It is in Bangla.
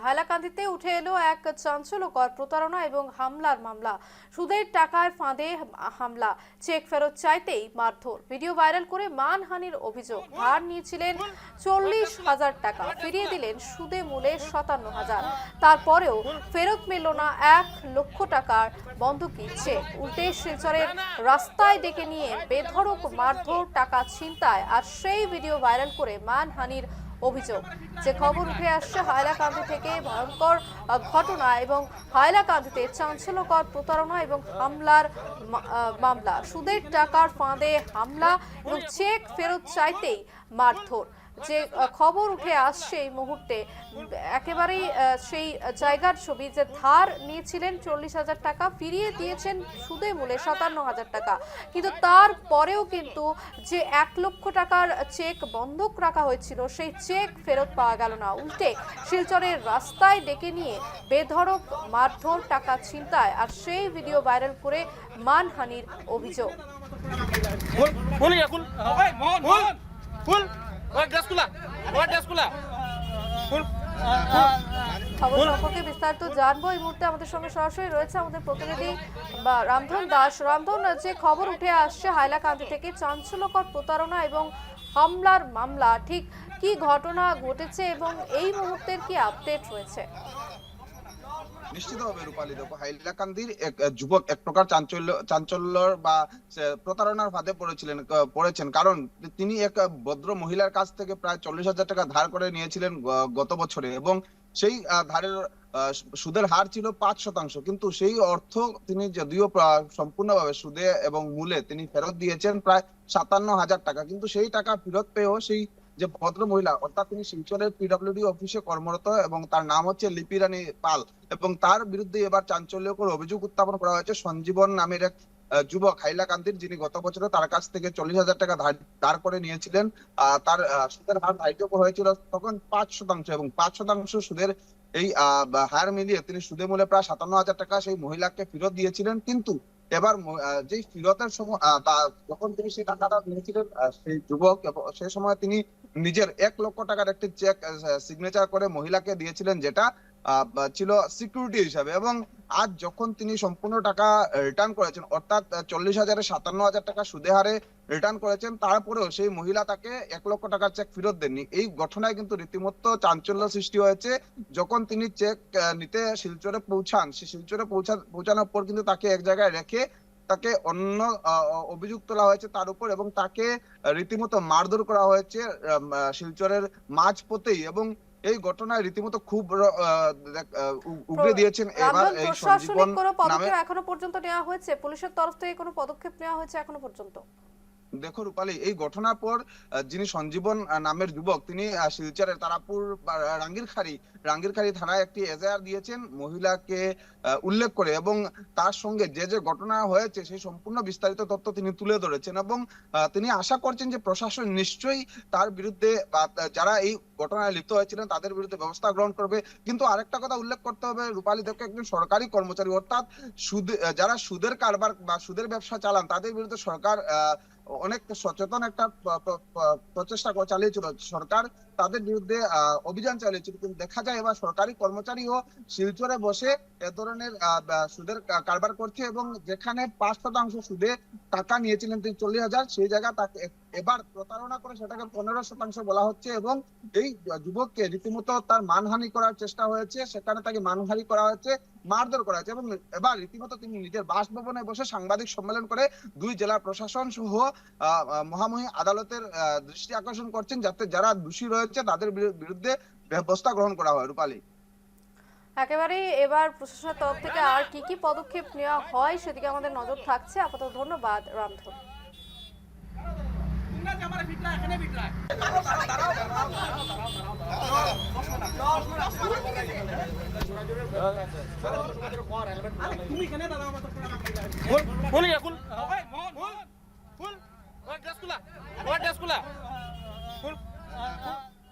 হাইলাকান্দিতে উঠে এলো এক চাঞ্চল্যকর প্রতারণা এবং হামলার মামলা। সুদের টাকার ফাঁদে হামলা, চেক ফেরত চাইতেই মারধর, ভিডিও ভাইরাল করে মানহানির অভিযোগ। ধার নিয়েছিলেন 40,000 টাকা, ফিরিয়ে দিলেন সুদে মূলে 57,000। তারপরেও ফেরত মিলল না 1 লক্ষ টাকার বন্ধকি চেক। উল্টে শিলচরের রাস্তায় ডেকে নিয়ে বেধড়ক মারধর, টাকা ছিনতাই আর সেই ভিডিও ভাইরাল করে মানহানির অভিযোগ। যে খবর উঠে আসছে হাইলাকান্দি থেকে, ভয়ঙ্কর ঘটনা এবং হাইলাকান্দিতে চাঞ্চল্যকর প্রতারণা এবং হামলার মামলা। সুদের টাকার ফাঁদে হামলা এবং চেক ফেরত চাইতেই মারধর। যে খবর উঠে আসছে এই মুহূর্তে, একেবারেই সেই জায়গার ছবি। যে ধার নিয়েছিলেন 40,000 টাকা, ফিরিয়ে দিয়েছেন সুদে মূলে 57,000 টাকা। কিন্তু তারপরেও কিন্তু যে 1 লক্ষ টাকার চেক বন্ধক রাখা হয়েছিল, সেই চেক ফেরত পাওয়া গেল না। উল্টে শিলচরের রাস্তায় ডেকে নিয়ে বেধড়ক মারধর, টাকা ছিনতাই আর সেই ভিডিও ভাইরাল করে মানহানির অভিযোগ। খবর সম্পর্কে বিস্তারিত জানবো এই মুহূর্তে আমাদের সঙ্গে সরাসরি রয়েছে আমাদের প্রতিনিধি রামধন দাস। রামধন, যে খবর উঠে আসছে হাইলাকান্দি থেকে, চাঞ্চল্যকর প্রতারণা এবং হামলার মামলা, ঠিক কি ঘটনা ঘটেছে এবং এই মুহূর্তের কি আপডেট রয়েছে? নিশ্চিতভাবে রূপালী, দেখো হাইলাকান্দির এক যুবক এক প্রকার চাঞ্চল্যর বা প্রতারণার ফাঁদে পড়েছেন। কারণ তিনি এক ভদ্র মহিলার কাছ থেকে প্রায় 40,000 টাকা ধার করে নিয়েছিলেন গত বছরে, এবং সেই ধারের সুদের হার ছিল 5%। কিন্তু সেই অর্থ তিনি যদিও সম্পূর্ণভাবে সুদে এবং মূলে তিনি ফেরত দিয়েছেন প্রায় 57,000 টাকা। কিন্তু সেই টাকা ফেরত পেয়েও সেই যে ভদ্র মহিলা, অর্থাৎ তিনি শিলচরের পিডব্লিউডি অফিসে কর্মরত এবং তার নাম হচ্ছে লিপি রানী পাল, এবং তার বিরুদ্ধে এবার চাঞ্চল্যকর অভিযোগ উত্থাপন করা হয়েছে। সঞ্জীবন নামের এক যুবক হাইলাকান্দির, যিনি গত বছরে তার কাছ থেকে 40,000 টাকা ধার করে নিয়েছিলেন। তার সুদের হার ধার্য হয়েছিল তখন 5%, এবং 5% সুদের এই হার মিলিয়ে তিনি সুদে মূলে প্রায় 57,000 টাকা সেই মহিলাকে ফেরত দিয়েছিলেন। কিন্তু এবার যে ফেরতের সময় যখন তিনি সেই টাকাটা নিয়েছিলেন, সেই যুবক সেই সময় তিনি নিজের 1 লক্ষ টাকার একটি চেক সিগনেচার করে মহিলাকে দিয়েছিলেন, যেটা ছিল সিকিউরিটি হিসাবে। এবং আজ যখন তিনি সম্পূর্ণ টাকা রিটার্ন করেছেন, অর্থাৎ 40,000-এ 57,000 টাকা সুদে হারে রিটার্ন করেছেন, তারপরেও সেই মহিলা তাকে 1 লক্ষ টাকার চেক ফেরত দেননি। এই ঘটনায় কিন্তু রীতিমতো চাঞ্চল্য সৃষ্টি হয়েছে। যখন তিনি চেক নিতে শিলচরে পৌঁছান, সে শিলচরে পৌঁছানোর পর কিন্তু তাকে এক জায়গায় রেখে তাকে অন্য অভিযোগ তোলা হয়েছে তার উপর, এবং তাকে রীতিমতো মারধর করা হয়েছে শিলচরের মাঝপথেই। এবং এই ঘটনায় রীতিমতো খুব উগরে দিয়েছেন এবার এই সঞ্জীবন নামে। এখনো পর্যন্ত নেওয়া হয়েছে পুলিশের তরফ থেকে কোনো পদক্ষেপ নেওয়া হয়েছে এখনো পর্যন্ত? দেখো রূপালী, এই ঘটনার পর যিনি সঞ্জীবন নামের যুবক, তিনি শিলচরের তারাপুর রাঙ্গিরখাড়ি থানায় একটি এজাহার দিয়েছেন মহিলাকে উল্লেখ করে, এবং তার সঙ্গে যে যে ঘটনা হয়েছে সেই সম্পূর্ণ বিস্তারিত তথ্য তিনি তুলে ধরেছেন। এবং তিনি আশা করছেন যে প্রশাসন নিশ্চয়ই তার বিরুদ্ধে বা যারা এই ঘটনায় লিপ্ত হয়েছিলেন তাদের বিরুদ্ধে ব্যবস্থা গ্রহণ করবে। কিন্তু আরেকটা কথা উল্লেখ করতে হবে রূপালী, দেখো একজন সরকারি কর্মচারী, অর্থাৎ যারা সুদের কারবার বা সুদের ব্যবসা চালান, তাদের বিরুদ্ধে সরকার অনেক সচেতন একটা প্রচেষ্টা চালিয়েছিল। সরকার তাদের বিরুদ্ধে অভিযান চালিয়েছিল, কিন্তু দেখা যায় এবার সরকারি কর্মচারীও শিলচরে বসে এ ধরনের সুদের কারবার করছে, এবং যেখানে 5% সুদে টাকা নিয়েছিলেন তিনি 40,000, সেই জায়গা তাকে এবার প্রতারণা করে সেটাকে 15% বলা হচ্ছে। এবং এই যুবককে রীতিমতো তার মানহানি করার চেষ্টা হয়েছে, সেখানে তাকে মানহানি করা হয়েছে, মারধর করা হয়েছে। এবং এবার রীতিমতো তিনি নিজের বাসভবনে বসে সাংবাদিক সম্মেলন করে 2 জেলা প্রশাসন সহ মহামহিম আদালতের দৃষ্টি আকর্ষণ করছেন, যাতে যারা দোষী রয়েছে তাদের বিরুদ্ধে ব্যবস্থা গ্রহণ করা হয়। রূপালী, একেবারে এবার প্রশাসনের তরফ থেকে আর কি কি পদক্ষেপ নেওয়া হয় সেদিকে আমাদের নজর থাকছে। আপাতত ধন্যবাদ রামধন। ফুল